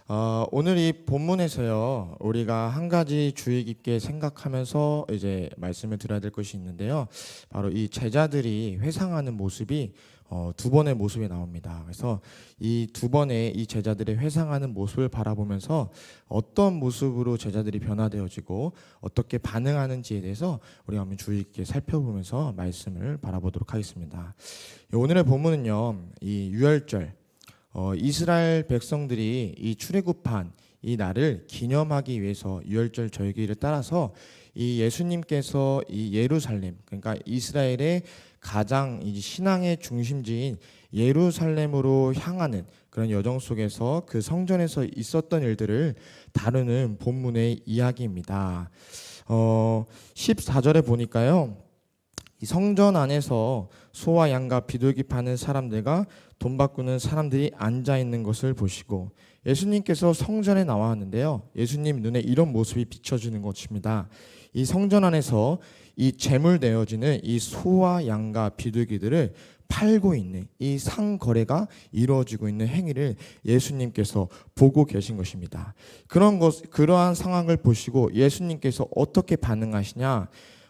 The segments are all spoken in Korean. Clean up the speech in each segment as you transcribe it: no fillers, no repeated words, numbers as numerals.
오늘 이 본문에서요, 우리가 한 가지 주의 깊게 생각하면서 이제 말씀을 드려야 될 것이 있는데요. 바로 이 제자들이 회상하는 모습이 두 번의 모습이 나옵니다. 그래서 이 두 번의 이 제자들의 회상하는 모습을 바라보면서 어떤 모습으로 제자들이 변화되어지고 어떻게 반응하는지에 대해서 우리가 한번 주의 깊게 살펴보면서 말씀을 바라보도록 하겠습니다. 오늘의 본문은요, 이 유월절, 이스라엘 백성들이 이 출애굽한 이 날을 기념하기 위해서 유월절 절기를 따라서 이 예수님께서 이 예루살렘, 그러니까 이스라엘의 가장 이 신앙의 중심지인 예루살렘으로 향하는 그런 여정 속에서 그 성전에서 있었던 일들을 다루는 본문의 이야기입니다. 14절에 보니까요, 이 성전 안에서 소와 양과 비둘기 파는 사람들과 돈 바꾸는 사람들이 앉아 있는 것을 보시고 예수님께서 성전에 나왔는데요, 예수님 눈에 이런 모습이 비춰지는 것입니다. 이 성전 안에서 이 제물 내어지는 이 소와 양과 비둘기들을 팔고 있는 이 상거래가 이루어지고 있는 행위를 예수님께서 보고 계신 것입니다. 그러한 상황을 보시고 예수님께서 어떻게 반응하시냐?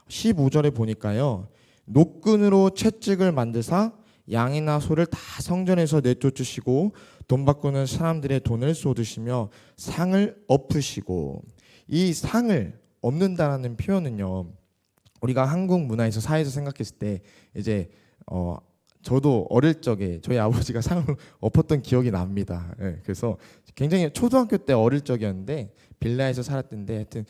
15절에 보니까요, 노끈으로 채찍을 만드사 양이나 소를 다 성전에서 내쫓으시고 돈 바꾸는 사람들의 돈을 쏟으시며 상을 엎으시고, 이 상을 엎는다라는 표현은요, 우리가 한국 문화에서 사회에서 생각했을 때 이제 저도 어릴 적에 저희 아버지가 상을 엎었던 기억이 납니다. 그래서 굉장히 초등학교 때 어릴 적이었는데 빌라에서 살았던데 하여튼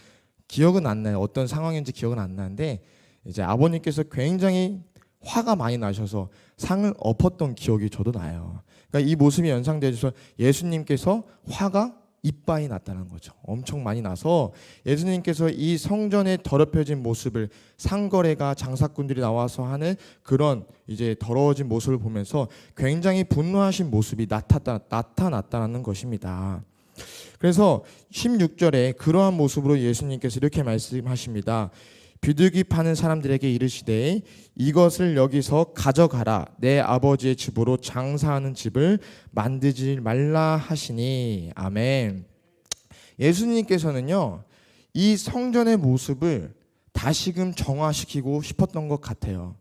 기억은 안 나요. 어떤 상황인지 기억은 안 나는데 이제 아버님께서 굉장히 화가 많이 나셔서 상을 엎었던 기억이 저도 나요. 그러니까 이 모습이 연상되어서 예수님께서 화가 이빠이 났다는 거죠. 엄청 많이 나서 예수님께서 이 성전에 더럽혀진 모습을, 상거래가 장사꾼들이 나와서 하는 그런 이제 더러워진 모습을 보면서 굉장히 분노하신 모습이 나타났다는 것입니다. 그래서 16절에 그러한 모습으로 예수님께서 이렇게 말씀하십니다. 비둘기 파는 사람들에게 이르시되 이것을 여기서 가져가라. 내 아버지의 집으로 장사하는 집을 만들지 말라 하시니. 아멘. 예수님께서는요, 이 성전의 모습을 다시금 정화시키고 싶었던 것 같아요.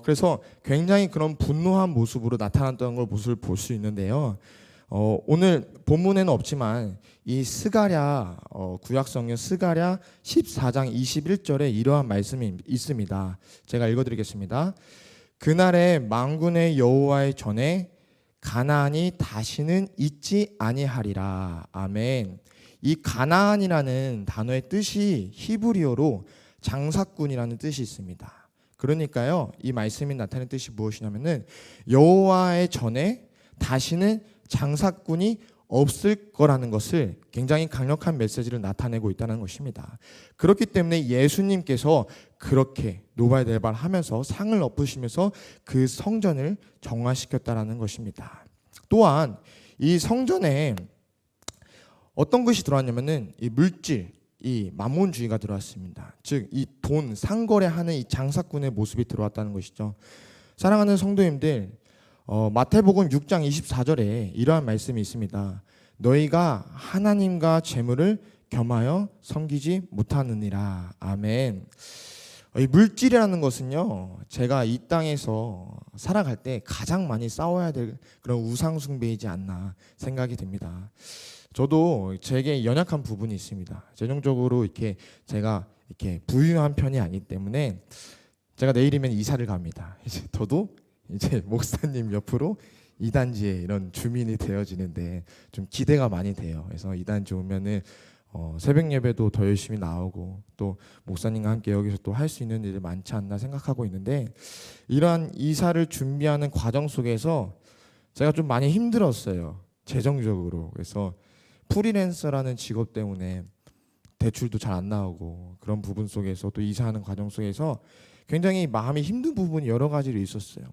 그래서 굉장히 그런 분노한 모습으로 나타났던 걸 모습을 볼 수 있는데요. 오늘 본문에는 없지만 이 스가랴, 구약성경 스가랴 14장 21절에 이러한 말씀이 있습니다. 제가 읽어드리겠습니다. 그날에 만군의 여호와의 전에 가나안이 다시는 있지 아니하리라. 아멘. 이 가나안이라는 단어의 뜻이 히브리어로 장사꾼이라는 뜻이 있습니다. 그러니까요, 이 말씀이 나타내는 뜻이 무엇이냐면은 여호와의 전에 다시는 장사꾼이 없을 거라는 것을, 굉장히 강력한 메시지를 나타내고 있다는 것입니다. 그렇기 때문에 예수님께서 그렇게 노발대발하면서 상을 엎으시면서 그 성전을 정화시켰다라는 것입니다. 또한 이 성전에 어떤 것이 들어왔냐면은 이 물질, 이 마몬주의가 들어왔습니다. 즉 이 돈 상거래하는 이 장사꾼의 모습이 들어왔다는 것이죠. 사랑하는 성도님들, 마태복음 6장 24절에 이러한 말씀이 있습니다. 너희가 하나님과 재물을 겸하여 섬기지 못하느니라. 아멘. 이 물질이라는 것은요, 제가 이 땅에서 살아갈 때 가장 많이 싸워야 될 그런 우상숭배이지 않나 생각이 됩니다. 저도 제게 연약한 부분이 있습니다. 재정적으로 제가 이렇게 부유한 편이 아니기 때문에 제가 내일이면 이사를 갑니다. 이제 저도 목사님 옆으로 이단지에 이런 주민이 되어지는데 좀 기대가 많이 돼요. 그래서 이단지 오면은 새벽 예배도 더 열심히 나오고 또 목사님과 함께 여기서 또 할 수 있는 일이 많지 않나 생각하고 있는데, 이러한 이사를 준비하는 과정 속에서 제가 좀 많이 힘들었어요, 재정적으로. 그래서 프리랜서라는 직업 때문에 대출도 잘 안 나오고 그런 부분 속에서 또 이사하는 과정 속에서 굉장히 마음이 힘든 부분이 여러 가지로 있었어요.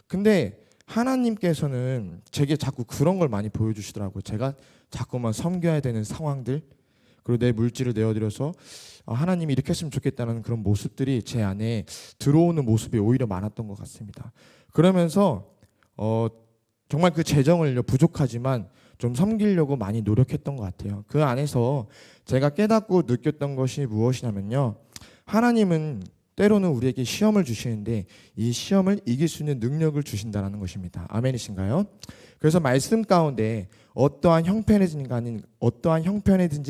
근데 하나님께서는 제게 자꾸 그런 걸 많이 보여주시더라고요. 제가 자꾸만 섬겨야 되는 상황들, 그리고 내 물질을 내어드려서 하나님이 이렇게 했으면 좋겠다는 그런 모습들이 제 안에 들어오는 모습이 오히려 많았던 것 같습니다. 그러면서 정말 그 재정을 부족하지만 좀 섬기려고 많이 노력했던 것 같아요. 그 안에서 제가 깨닫고 느꼈던 것이 무엇이냐면요, 하나님은 때로는 우리에게 시험을 주시는데 이 시험을 이길 수 있는 능력을 주신다는 것입니다. 아멘이신가요? 그래서 말씀 가운데 어떠한 형편이든지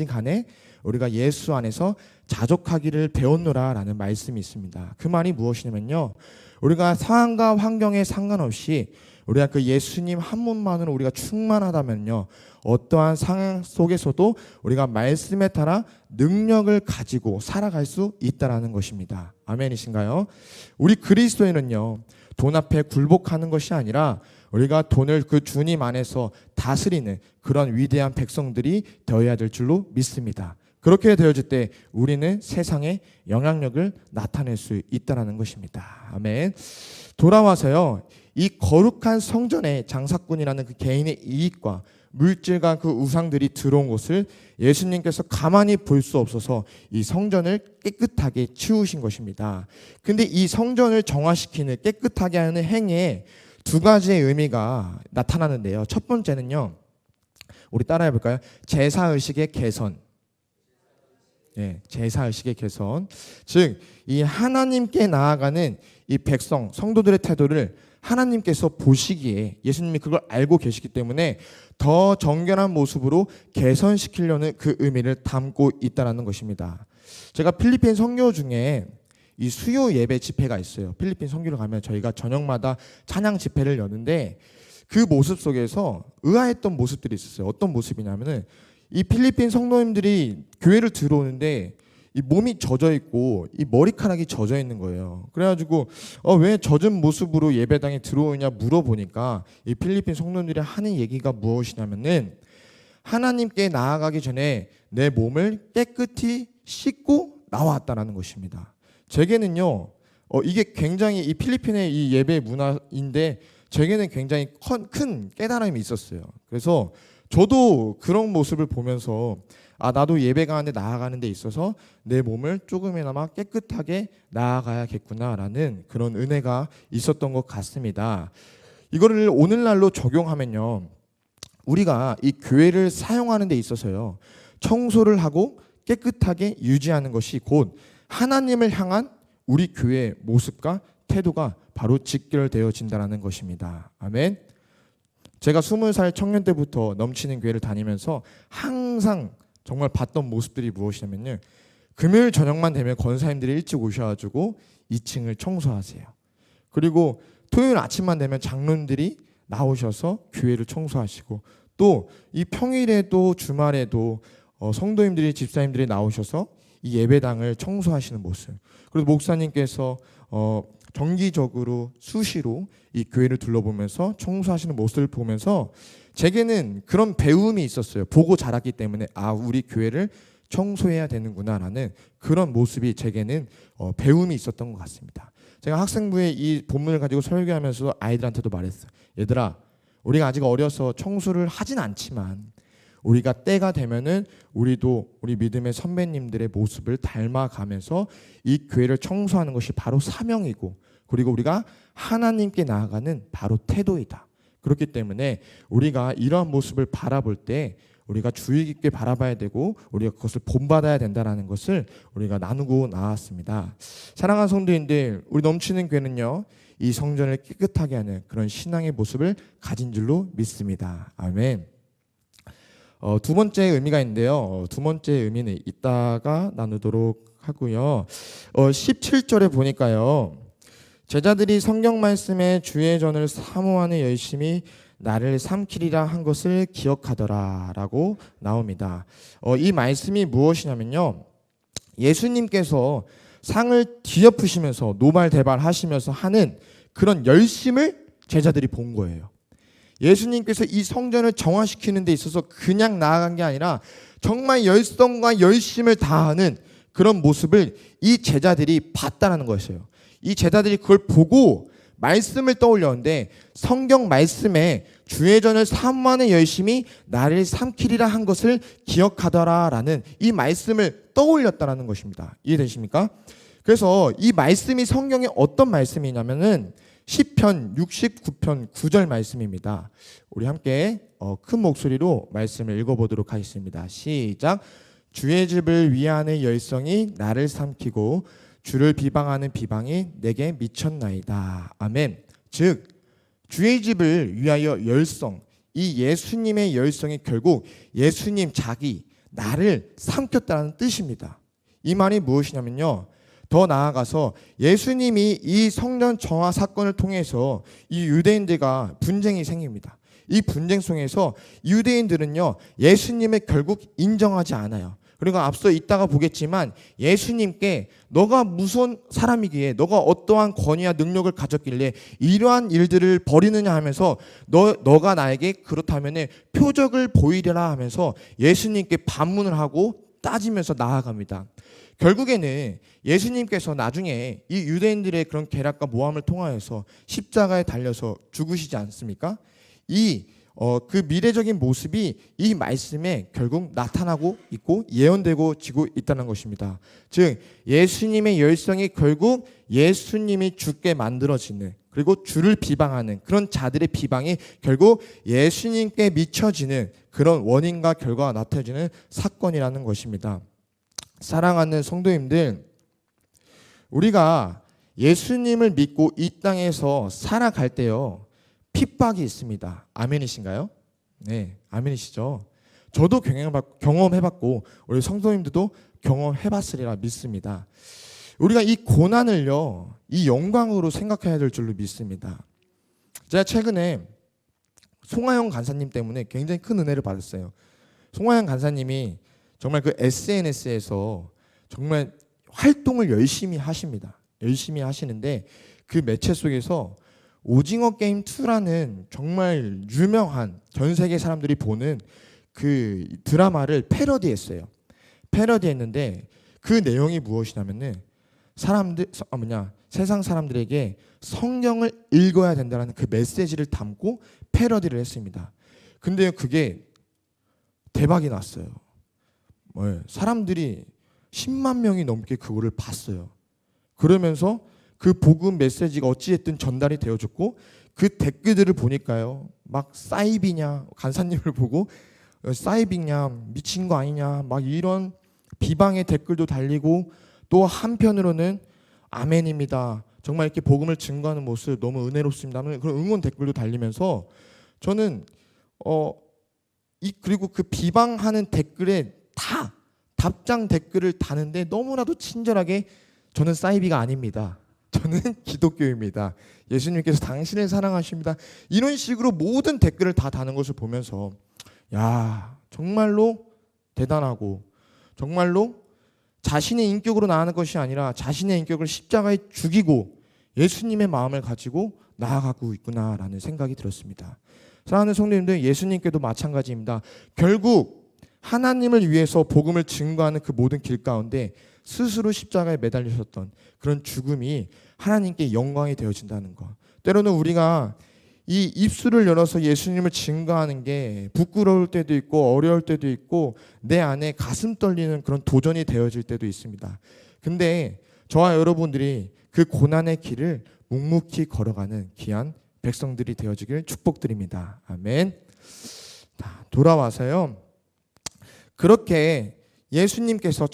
간에 우리가 예수 안에서 자족하기를 배웠노라라는 말씀이 있습니다. 그 말이 무엇이냐면요, 우리가 상황과 환경에 상관없이 우리가 그 예수님 한 분만으로 우리가 충만하다면요, 어떠한 상황 속에서도 우리가 말씀에 따라 능력을 가지고 살아갈 수 있다라는 것입니다. 아멘이신가요? 우리 그리스도인은요, 돈 앞에 굴복하는 것이 아니라 우리가 돈을 그 주님 안에서 다스리는 그런 위대한 백성들이 되어야 될 줄로 믿습니다. 그렇게 되어질 때 우리는 세상에 영향력을 나타낼 수 있다는 것입니다. 아멘. 돌아와서요, 이 거룩한 성전의 장사꾼이라는 그 개인의 이익과 물질과 그 우상들이 들어온 곳을 예수님께서 가만히 볼 수 없어서 이 성전을 깨끗하게 치우신 것입니다. 근데 이 성전을 정화시키는, 깨끗하게 하는 행위에 두 가지의 의미가 나타나는데요. 첫 번째는요, 우리 따라해 볼까요? 제사의식의 개선. 제사의식의 개선. 즉, 이 하나님께 나아가는 이 백성, 성도들의 태도를 하나님께서 보시기에 예수님이 그걸 알고 계시기 때문에 더 정결한 모습으로 개선시키려는 그 의미를 담고 있다는 것입니다. 제가 필리핀 선교 중에 이 수요 예배 집회가 있어요. 필리핀 선교를 가면 저희가 저녁마다 찬양 집회를 여는데 그 모습 속에서 의아했던 모습들이 있었어요. 어떤 모습이냐면은 이 필리핀 성도님들이 교회를 들어오는데 이 몸이 젖어 있고 이 머리카락이 젖어 있는 거예요. 그래가지고 왜 젖은 모습으로 예배당에 들어오냐 물어보니까 이 필리핀 성도들이 하는 얘기가 무엇이냐면은 하나님께 나아가기 전에 내 몸을 깨끗이 씻고 나왔다라는 것입니다. 제게는요, 이게 굉장히 이 필리핀의 이 예배 문화인데 제게는 굉장히 큰 깨달음이 있었어요. 그래서 저도 그런 모습을 보면서 나도 예배 가는데 나아가는 데 있어서 내 몸을 조금이나마 깨끗하게 나아가야겠구나라는 그런 은혜가 있었던 것 같습니다. 이거를 오늘날로 적용하면요, 우리가 이 교회를 사용하는 데 있어서요, 청소를 하고 깨끗하게 유지하는 것이 곧 하나님을 향한 우리 교회의 모습과 태도가 바로 직결되어진다는 것입니다. 아멘. 제가 20살 청년 때부터 넘치는 교회를 다니면서 항상 정말 봤던 모습들이 무엇이냐면요, 금요일 저녁만 되면 권사님들이 일찍 오셔가지고 2층을 청소하세요. 그리고 토요일 아침만 되면 장로님들이 나오셔서 교회를 청소하시고, 또 이 평일에도 주말에도 성도님들이, 집사님들이 나오셔서 이 예배당을 청소하시는 모습. 그래서 목사님께서 정기적으로 수시로 이 교회를 둘러보면서 청소하시는 모습을 보면서 제게는 그런 배움이 있었어요. 보고 자랐기 때문에 우리 교회를 청소해야 되는구나라는 그런 모습이 제게는 배움이 있었던 것 같습니다. 제가 학생부에 이 본문을 가지고 설교하면서도 아이들한테도 말했어요. 얘들아, 우리가 아직 어려서 청소를 하진 않지만 우리가 때가 되면은 우리도 우리 믿음의 선배님들의 모습을 닮아가면서 이 교회를 청소하는 것이 바로 사명이고, 그리고 우리가 하나님께 나아가는 바로 태도이다. 그렇기 때문에 우리가 이러한 모습을 바라볼 때 우리가 주의 깊게 바라봐야 되고 우리가 그것을 본받아야 된다는 것을 우리가 나누고 나왔습니다. 사랑하는 성도님들, 우리 넘치는 교회는요, 이 성전을 깨끗하게 하는 그런 신앙의 모습을 가진 줄로 믿습니다. 아멘. 두 번째 의미가 있는데요. 두 번째 의미는 이따가 나누도록 하고요. 17절에 보니까요, 제자들이 성경 말씀에 주의 전을 사모하는 열심히 나를 삼키리라 한 것을 기억하더라 라고 나옵니다. 이 말씀이 무엇이냐면요, 예수님께서 상을 뒤엎으시면서 노발대발 하시면서 하는 그런 열심을 제자들이 본 거예요. 예수님께서 이 성전을 정화시키는 데 있어서 그냥 나아간 게 아니라 정말 열성과 열심을 다하는 그런 모습을 이 제자들이 봤다는 것이에요. 이 제자들이 그걸 보고 말씀을 떠올렸는데, 성경 말씀에 주의 전을 사모하는 열심히 나를 삼키리라 한 것을 기억하더라라는 이 말씀을 떠올렸다는 것입니다. 이해되십니까? 그래서 이 말씀이 성경에 어떤 말씀이냐면은 시편 69편 9절 말씀입니다. 우리 함께 큰 목소리로 말씀을 읽어보도록 하겠습니다. 시작. 주의 집을 위하는 열성이 나를 삼키고 주를 비방하는 비방이 내게 미쳤나이다. 아멘. 즉 주의 집을 위하여 열성, 이 예수님의 열성이 결국 예수님 자기 나를 삼켰다는 뜻입니다. 이 말이 무엇이냐면요, 더 나아가서 예수님이 이 성전 정화 사건을 통해서 이 유대인들과 분쟁이 생깁니다. 이 분쟁 속에서 유대인들은요 예수님을 결국 인정하지 않아요. 그리고 앞서 이따가 보겠지만 예수님께 너가 무슨 사람이기에, 너가 어떠한 권위와 능력을 가졌길래 이러한 일들을 벌이느냐 하면서 너가 나에게 그렇다면 표적을 보이려라 하면서 예수님께 반문을 하고 따지면서 나아갑니다. 결국에는 예수님께서 나중에 이 유대인들의 그런 계략과 모함을 통하여서 십자가에 달려서 죽으시지 않습니까? 그 미래적인 모습이 이 말씀에 결국 나타나고 있고 예언되고 지고 있다는 것입니다. 즉 예수님의 열성이 결국 예수님이 죽게 만들어지는, 그리고 주를 비방하는 그런 자들의 비방이 결국 예수님께 미쳐지는 그런 원인과 결과가 나타지는 사건이라는 것입니다. 사랑하는 성도님들, 우리가 예수님을 믿고 이 땅에서 살아갈 때요 핍박이 있습니다. 아멘이신가요? 네, 아멘이시죠? 저도 경험해봤고 우리 성도님들도 경험해봤으리라 믿습니다. 우리가 이 고난을요 이 영광으로 생각해야 될 줄로 믿습니다. 제가 최근에 송하영 간사님 때문에 굉장히 큰 은혜를 받았어요. 송하영 간사님이 정말 그 SNS에서 정말 활동을 열심히 하십니다. 열심히 하시는데 그 매체 속에서 오징어 게임 2라는 정말 유명한 전 세계 사람들이 보는 그 드라마를 패러디했어요. 패러디했는데 그 내용이 무엇이냐면은 세상 사람들에게 성경을 읽어야 된다는 그 메시지를 담고 패러디를 했습니다. 근데 그게 대박이 났어요. 사람들이 10만 명이 넘게 그거를 봤어요. 그러면서 그 복음 메시지가 어찌됐든 전달이 되어졌고 그 댓글들을 보니까요 막 사이비냐, 간사님을 보고 사이비냐, 미친 거 아니냐, 막 이런 비방의 댓글도 달리고, 또 한편으로는 아멘입니다, 정말 이렇게 복음을 증거하는 모습 너무 은혜롭습니다 하는 그런 응원 댓글도 달리면서 저는 그리고 그 비방하는 댓글에 다 답장 댓글을 다는데 너무나도 친절하게 저는 사이비가 아닙니다, 저는 기독교입니다, 예수님께서 당신을 사랑하십니다, 이런 식으로 모든 댓글을 다 다는 것을 보면서 야 정말로 대단하고, 정말로 자신의 인격으로 나아가는 것이 아니라 자신의 인격을 십자가에 죽이고 예수님의 마음을 가지고 나아가고 있구나라는 생각이 들었습니다. 사랑하는 성도님들, 예수님께도 마찬가지입니다. 결국 하나님을 위해서 복음을 증거하는 그 모든 길 가운데 스스로 십자가에 매달리셨던 그런 죽음이 하나님께 영광이 되어진다는 것. 때로는 우리가 이 입술을 열어서 예수님을 증거하는 게 부끄러울 때도 있고 어려울 때도 있고 내 안에 가슴 떨리는 그런 도전이 되어질 때도 있습니다. 근데 저와 여러분들이 그 고난의 길을 묵묵히 걸어가는 귀한 백성들이 되어지길 축복드립니다. 아멘. 돌아와서요. 그렇게 예수님께서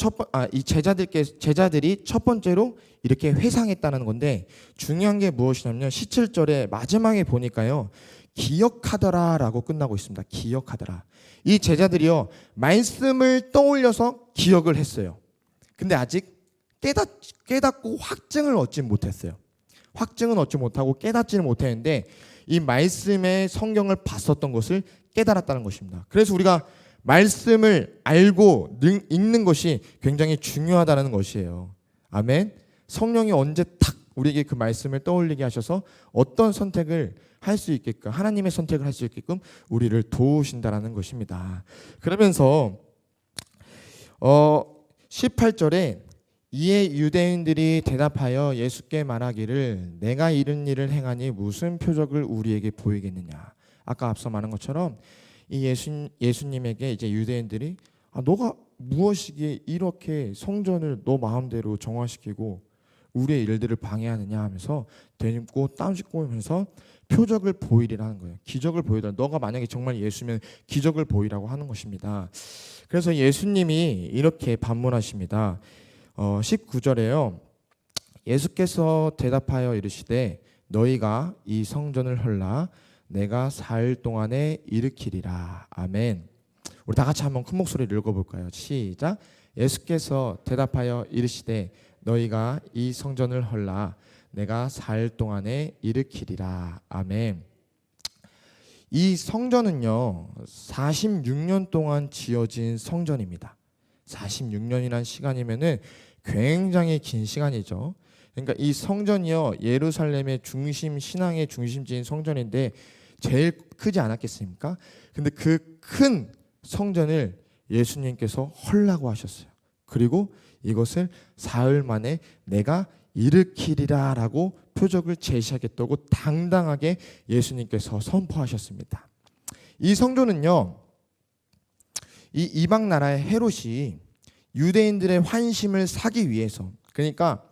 이 제자들이 첫 번째로 이렇게 회상했다는 건데, 중요한 게 무엇이냐면 17절에 마지막에 보니까요 기억하더라라고 끝나고 있습니다. 기억하더라. 이 제자들이요 말씀을 떠올려서 기억을 했어요. 근데 아직 깨닫고 확증을 얻지 못했어요. 확증은 얻지 못하고 깨닫지는 못했는데 이 말씀의 성경을 봤었던 것을 깨달았다는 것입니다. 그래서 우리가 말씀을 알고 읽는 것이 굉장히 중요하다는 것이에요. 아멘. 성령이 언제 탁 우리에게 그 말씀을 떠올리게 하셔서 어떤 선택을 할 수 있게끔, 하나님의 선택을 할 수 있게끔 우리를 도우신다라는 것입니다. 그러면서 18절에 이에 유대인들이 대답하여 예수께 말하기를 내가 이런 일을 행하니 무슨 표적을 우리에게 보이겠느냐. 아까 앞서 말한 것처럼 이 예수님에게 이제 유대인들이 너가 무엇이기에 이렇게 성전을 너 마음대로 정화시키고 우리의 일들을 방해하느냐 하면서 되짚고 따지고면서 표적을 보이라는 거예요. 기적을 보이라. 너가 만약에 정말 예수면 기적을 보이라고 하는 것입니다. 그래서 예수님이 이렇게 반문하십니다. 19절에요. 예수께서 대답하여 이르시되 너희가 이 성전을 헐라 내가 4일 동안에 일으키리라. 아멘. 우리 다 같이 한번 큰 목소리를 읽어볼까요? 시작. 예수께서 대답하여 이르시되 너희가 이 성전을 헐라 내가 4일 동안에 일으키리라. 아멘. 이 성전은요 46년 동안 지어진 성전입니다. 46년이란 시간이면은 굉장히 긴 시간이죠. 그러니까 이 성전이요 예루살렘의 중심, 신앙의 중심지인 성전인데 제일 크지 않았겠습니까? 근데 그 큰 성전을 예수님께서 헐라고 하셨어요. 그리고 이것을 4일 만에 내가 일으키리라 라고 표적을 제시하겠다고 당당하게 예수님께서 선포하셨습니다. 이 성전은요 이 이방 나라의 헤롯이 유대인들의 환심을 사기 위해서, 그러니까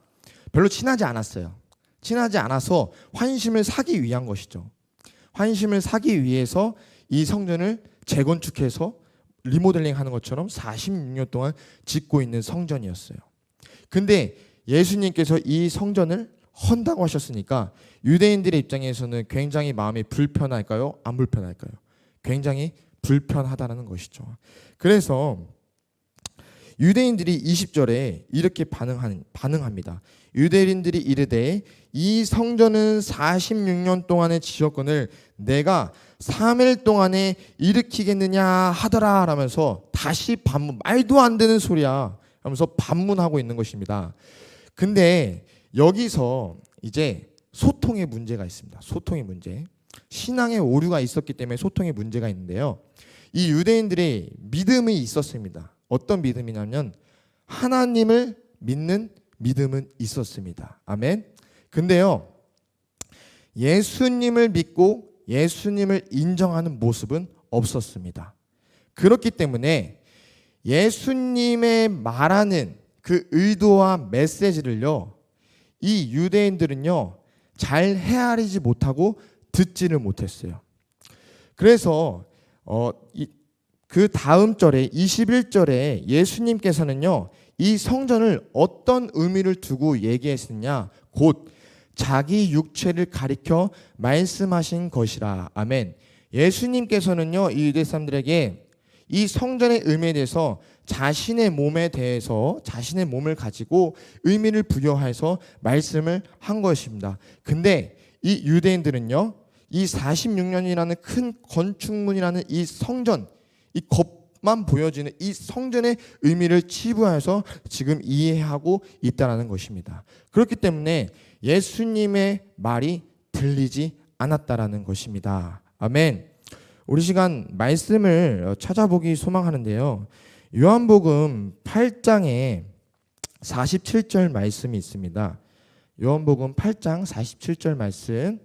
별로 친하지 않았어요. 친하지 않아서 환심을 사기 위한 것이죠. 환심을 사기 위해서 이 성전을 재건축해서 리모델링 하는 것처럼 46년 동안 짓고 있는 성전이었어요. 근데 예수님께서 이 성전을 헌다고 하셨으니까 유대인들의 입장에서는 굉장히 마음이 불편할까요? 안 불편할까요? 굉장히 불편하다는 것이죠. 그래서 유대인들이 20절에 이렇게 반응합니다. 유대인들이 이르되 이 성전은 46년 동안의 지역권을 내가 3일 동안에 일으키겠느냐 하더라 라면서 다시 반문, 말도 안 되는 소리야 하면서 반문하고 있는 것입니다. 근데 여기서 이제 소통의 문제가 있습니다. 소통의 문제. 신앙의 오류가 있었기 때문에 소통의 문제가 있는데요. 이 유대인들의 믿음이 있었습니다. 어떤 믿음이냐면 하나님을 믿는 믿음은 있었습니다. 아멘. 근데요 예수님을 믿고 예수님을 인정하는 모습은 없었습니다. 그렇기 때문에 예수님의 말하는 그 의도와 메시지를요 이 유대인들은요 잘 헤아리지 못하고 듣지를 못했어요. 그래서 그 다음 절에 21절에 예수님께서는요 이 성전을 어떤 의미를 두고 얘기했느냐, 곧 자기 육체를 가리켜 말씀하신 것이라. 아멘. 예수님께서는요 이 유대 사람들에게 이 성전의 의미에 대해서 자신의 몸에 대해서 자신의 몸을 가지고 의미를 부여해서 말씀을 한 것입니다. 근데 이 유대인들은요 이 46년이라는 큰 건축물이라는 이 성전, 이 겉만 보여지는 이 성전의 의미를 치부해서 지금 이해하고 있다는 것입니다. 그렇기 때문에 예수님의 말이 들리지 않았다라는 것입니다. 아멘. 우리 시간 말씀을 찾아보기 소망하는데요. 요한복음 8장에 47절 말씀이 있습니다. 요한복음 8장 47절 말씀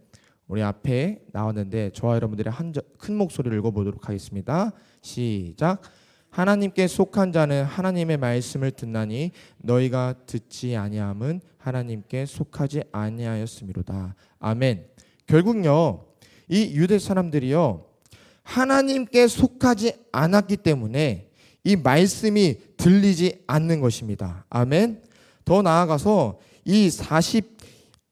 우리 앞에 나왔는데 저와 여러분들의 큰 목소리를 읽어보도록 하겠습니다. 시작. 하나님께 속한 자는 하나님의 말씀을 듣나니 너희가 듣지 아니함은 하나님께 속하지 아니하였음이로다. 아멘. 결국요 이 유대 사람들이요 하나님께 속하지 않았기 때문에 이 말씀이 들리지 않는 것입니다. 아멘. 더 나아가서 이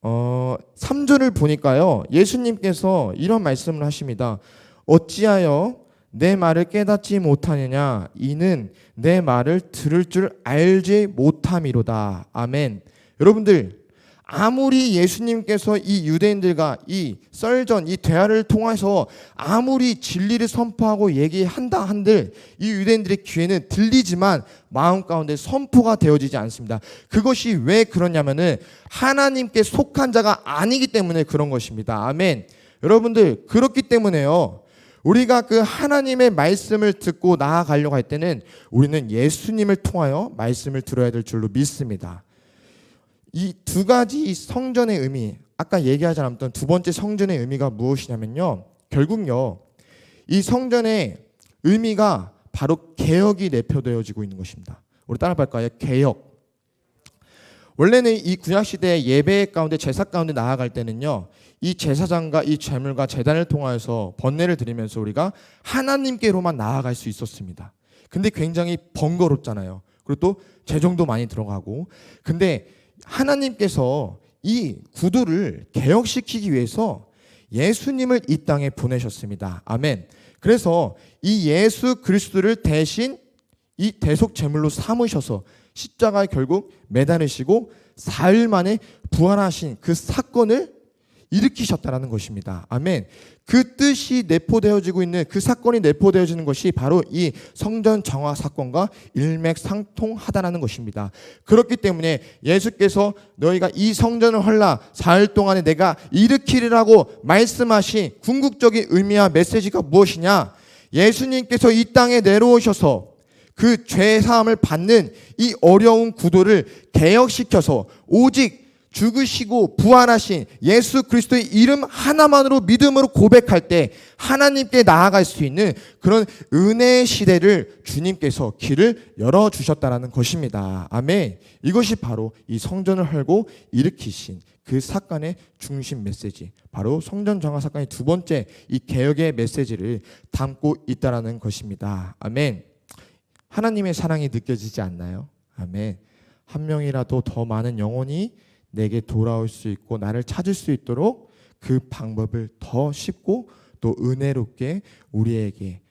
3절을 보니까요 예수님께서 이런 말씀을 하십니다. 어찌하여 내 말을 깨닫지 못하느냐, 이는 내 말을 들을 줄 알지 못함이로다. 아멘. 여러분들 아무리 예수님께서 이 유대인들과 이 썰전, 이 대화를 통해서 아무리 진리를 선포하고 얘기한다 한들 이 유대인들의 귀에는 들리지만 마음 가운데 선포가 되어지지 않습니다. 그것이 왜 그러냐면은 하나님께 속한 자가 아니기 때문에 그런 것입니다. 아멘. 여러분들 그렇기 때문에요 우리가 그 하나님의 말씀을 듣고 나아가려고 할 때는 우리는 예수님을 통하여 말씀을 들어야 될 줄로 믿습니다. 이 두 가지 성전의 의미, 아까 얘기하지 않았던 두 번째 성전의 의미가 무엇이냐면요 결국요 이 성전의 의미가 바로 개혁이 내포되어지고 있는 것입니다. 우리 따라할까요? 개혁. 원래는 이 구약 시대의 예배 가운데 제사 가운데 나아갈 때는요, 이 제사장과 이 제물과 제단을 통하여서 번뇌를 드리면서 우리가 하나님께로만 나아갈 수 있었습니다. 근데 굉장히 번거롭잖아요. 그리고 또 재정도 많이 들어가고. 근데 하나님께서 이 구도를 개혁시키기 위해서 예수님을 이 땅에 보내셨습니다. 아멘. 그래서 이 예수 그리스도를 대신 이 대속 제물로 삼으셔서 십자가에 결국 매달으시고 4일 만에 부활하신 그 사건을 일으키셨다라는 것입니다. 아멘. 그 뜻이 내포되어지고 있는, 그 사건이 내포되어지는 것이 바로 이 성전 정화 사건과 일맥상통하다라는 것입니다. 그렇기 때문에 예수께서 너희가 이 성전을 헐라 4일 동안에 내가 일으키리라고 말씀하신 궁극적인 의미와 메시지가 무엇이냐? 예수님께서 이 땅에 내려오셔서 그 죄사함을 받는 이 어려운 구도를 개혁시켜서 오직 죽으시고 부활하신 예수 그리스도의 이름 하나만으로 믿음으로 고백할 때 하나님께 나아갈 수 있는 그런 은혜의 시대를 주님께서 길을 열어주셨다는 것입니다. 아멘. 이것이 바로 이 성전을 헐고 일으키신 그 사건의 중심 메시지, 바로 성전 정화 사건의 두 번째 이 개혁의 메시지를 담고 있다는 것입니다. 아멘. 하나님의 사랑이 느껴지지 않나요? 아멘. 한 명이라도 더 많은 영혼이 내게 돌아올 수 있고 나를 찾을 수 있도록 그 방법을 더 쉽고 또 은혜롭게 우리에게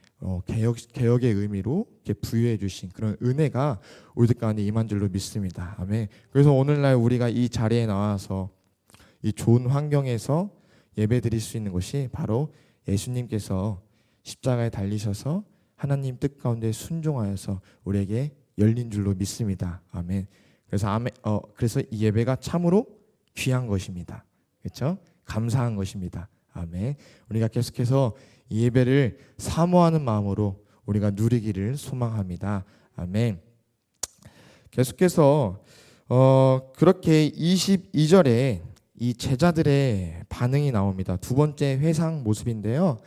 개혁의 의미로 이렇게 부여해 주신 그런 은혜가 우리들 가운데 임한 줄로 믿습니다. 아멘. 그래서 오늘날 우리가 이 자리에 나와서 이 좋은 환경에서 예배 드릴 수 있는 것이 바로 예수님께서 십자가에 달리셔서 하나님 뜻 가운데 순종하여서 우리에게 열린 줄로 믿습니다. 아멘. 그래서 이 예배가 참으로 귀한 것입니다. 그렇죠? 감사한 것입니다. 아멘. 우리가 계속해서 이 예배를 사모하는 마음으로 우리가 누리기를 소망합니다. 아멘. 계속해서 그렇게 22절에 이 제자들의 반응이 나옵니다. 두 번째 회상 모습인데요.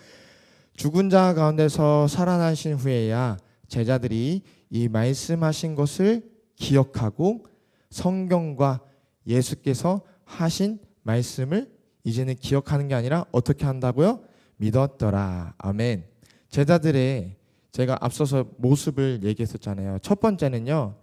죽은 자 가운데서 살아나신 후에야 제자들이 이 말씀하신 것을 기억하고 성경과 예수께서 하신 말씀을 이제는 기억하는 게 아니라 어떻게 한다고요? 믿었더라. 아멘. 제자들의 제가 앞서서 모습을 얘기했었잖아요. 첫 번째는요,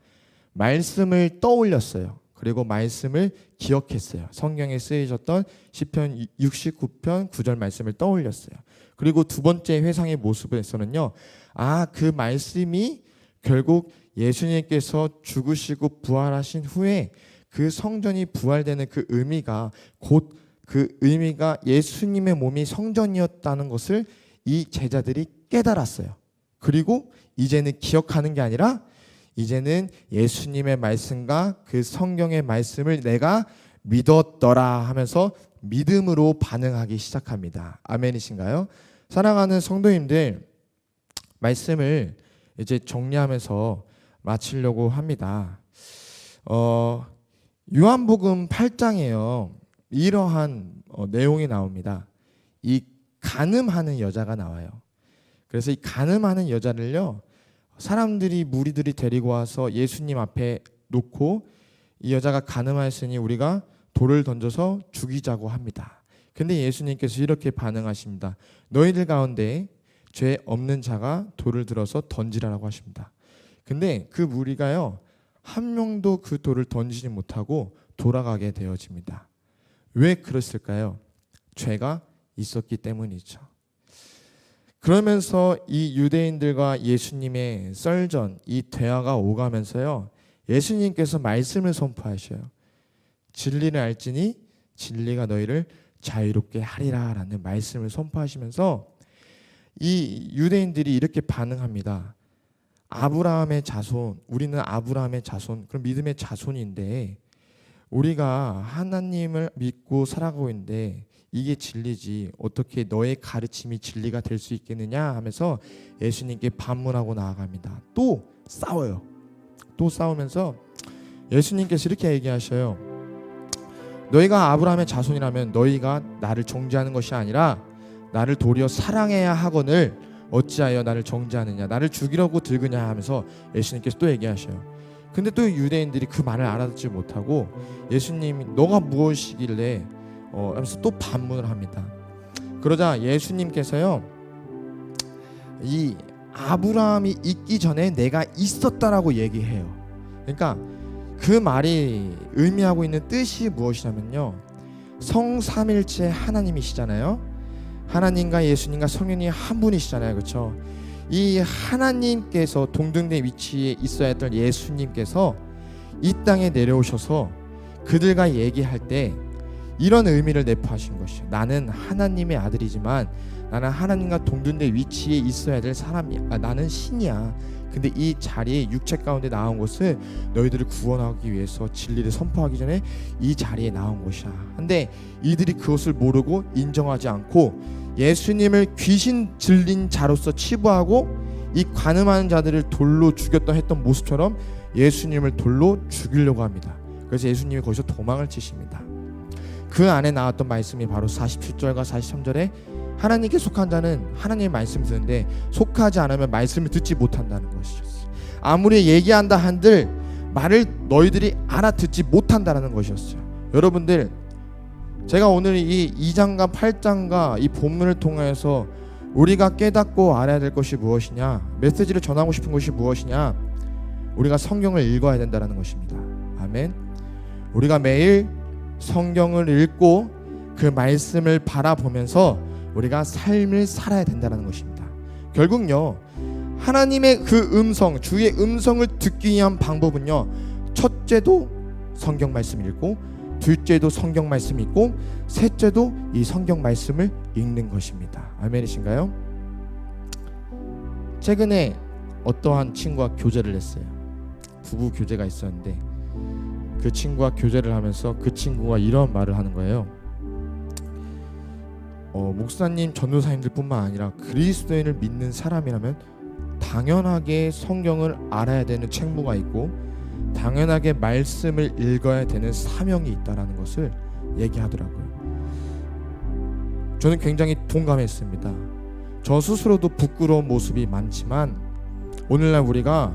말씀을 떠올렸어요. 그리고 말씀을 기억했어요. 성경에 쓰여졌던 시편 69편 9절 말씀을 떠올렸어요. 그리고 두 번째 회상의 모습에서는요, 그 말씀이 결국 예수님께서 죽으시고 부활하신 후에 그 성전이 부활되는 그 의미가 곧 그 의미가 예수님의 몸이 성전이었다는 것을 이 제자들이 깨달았어요. 그리고 이제는 기억하는 게 아니라 이제는 예수님의 말씀과 그 성경의 말씀을 내가 믿었더라 하면서 믿음으로 반응하기 시작합니다. 아멘이신가요? 사랑하는 성도님들, 말씀을 이제 정리하면서 마치려고 합니다. 요한복음 8장에요. 이러한 내용이 나옵니다. 이 간음하는 여자가 나와요. 그래서 이 간음하는 여자를요, 사람들이 무리들이 데리고 와서 예수님 앞에 놓고 이 여자가 간음하였으니 우리가 돌을 던져서 죽이자고 합니다. 근데 예수님께서 이렇게 반응하십니다. 너희들 가운데 죄 없는 자가 돌을 들어서 던지라라고 하십니다. 근데 그 무리가요, 한 명도 그 돌을 던지지 못하고 돌아가게 되어집니다. 왜 그랬을까요? 죄가 있었기 때문이죠. 그러면서 이 유대인들과 예수님의 썰전, 이 대화가 오가면서요, 예수님께서 말씀을 선포하셔요. 진리를 알지니 진리가 너희를 자유롭게 하리라 라는 말씀을 선포하시면서 이 유대인들이 이렇게 반응합니다. 아브라함의 자손, 우리는 아브라함의 자손, 그럼 믿음의 자손인데 우리가 하나님을 믿고 살아가고 있는데 이게 진리지 어떻게 너의 가르침이 진리가 될 수 있겠느냐 하면서 예수님께 반문하고 나아갑니다. 또 싸워요. 또 싸우면서 예수님께서 이렇게 얘기하셔요. 너희가 아브라함의 자손이라면 너희가 나를 정죄하는 것이 아니라 나를 도리어 사랑해야 하거늘 어찌하여 나를 정죄하느냐, 나를 죽이려고 들그냐 하면서 예수님께서 또 얘기하셔요. 근데 또 유대인들이 그 말을 알아듣지 못하고 예수님이 너가 무엇이길래 하면서 또 반문을 합니다. 그러자 예수님께서요, 이 아브라함이 있기 전에 내가 있었다라고 얘기해요. 그러니까 그 말이 의미하고 있는 뜻이 무엇이냐면요, 성삼일체 하나님이시잖아요. 하나님과 예수님과 성령이 한 분이시잖아요, 그렇죠? 이 하나님께서 동등된 위치에 있어야 했던 예수님께서 이 땅에 내려오셔서 그들과 얘기할 때 이런 의미를 내포하신 것이죠. 나는 하나님의 아들이지만 나는 하나님과 동등된 위치에 있어야 될 사람이야. 나는 신이야. 근데 이 자리에 육체 가운데 나온 것은 너희들을 구원하기 위해서 진리를 선포하기 전에 이 자리에 나온 것이야. 근데 이들이 그것을 모르고 인정하지 않고 예수님을 귀신 들린 자로서 치부하고 이 간음하는 자들을 돌로 죽였던 했던 모습처럼 예수님을 돌로 죽이려고 합니다. 그래서 예수님이 거기서 도망을 치십니다. 그 안에 나왔던 말씀이 바로 47절과 43절에 하나님께 속한 자는 하나님의 말씀을 듣는데 속하지 않으면 말씀을 듣지 못한다는 것이었어요. 아무리 얘기한다 한들 말을 너희들이 알아듣지 못한다는 것이었어요. 여러분들, 제가 오늘 이 2장과 8장과 이 본문을 통해서 우리가 깨닫고 알아야 될 것이 무엇이냐, 메시지를 전하고 싶은 것이 무엇이냐, 우리가 성경을 읽어야 된다는 것입니다. 아멘. 우리가 매일 성경을 읽고 그 말씀을 바라보면서 우리가 삶을 살아야 된다는 것입니다. 결국요, 하나님의 그 음성, 주의 음성을 듣기 위한 방법은요, 첫째도 성경 말씀 읽고, 둘째도 성경 말씀 읽고, 셋째도 이 성경 말씀을 읽는 것입니다. 아멘이신가요? 최근에 어떠한 친구와 교제를 했어요. 부부 교제가 있었는데 그 친구와 교제를 하면서 그 친구가 이런 말을 하는 거예요. 목사님, 전도사님들 뿐만 아니라 그리스도인을 믿는 사람이라면 당연하게 성경을 알아야 되는 책무가 있고 당연하게 말씀을 읽어야 되는 사명이 있다는 것을 얘기하더라고요. 저는 굉장히 동감했습니다. 저 스스로도 부끄러운 모습이 많지만 오늘날 우리가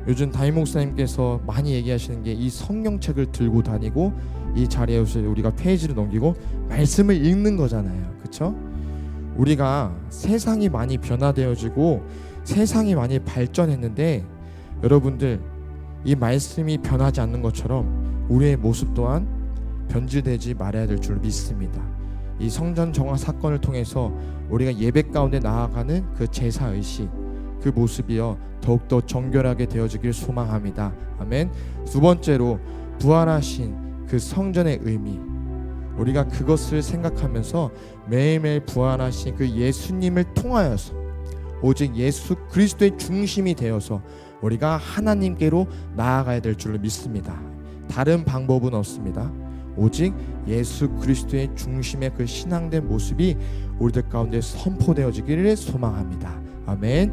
요즘 담임 목사님께서 많이 얘기하시는 게 이 성경책을 들고 다니고 이 자리에서 우리가 페이지를 넘기고 말씀을 읽는 거잖아요. 그렇죠? 우리가 세상이 많이 변화되어지고 세상이 많이 발전했는데 여러분들, 이 말씀이 변하지 않는 것처럼 우리의 모습 또한 변질되지 말아야 될 줄 믿습니다. 이 성전 정화 사건을 통해서 우리가 예배 가운데 나아가는 그 제사의식, 그 모습이요 더욱더 정결하게 되어지길 소망합니다. 아멘. 두 번째로 부활하신 그 성전의 의미, 우리가 그것을 생각하면서 매일매일 부활하신 그 예수님을 통하여서 오직 예수 그리스도의 중심이 되어서 우리가 하나님께로 나아가야 될 줄로 믿습니다. 다른 방법은 없습니다. 오직 예수 그리스도의 중심의 그 신앙된 모습이 우리들 가운데 선포되어지기를 소망합니다. 아멘.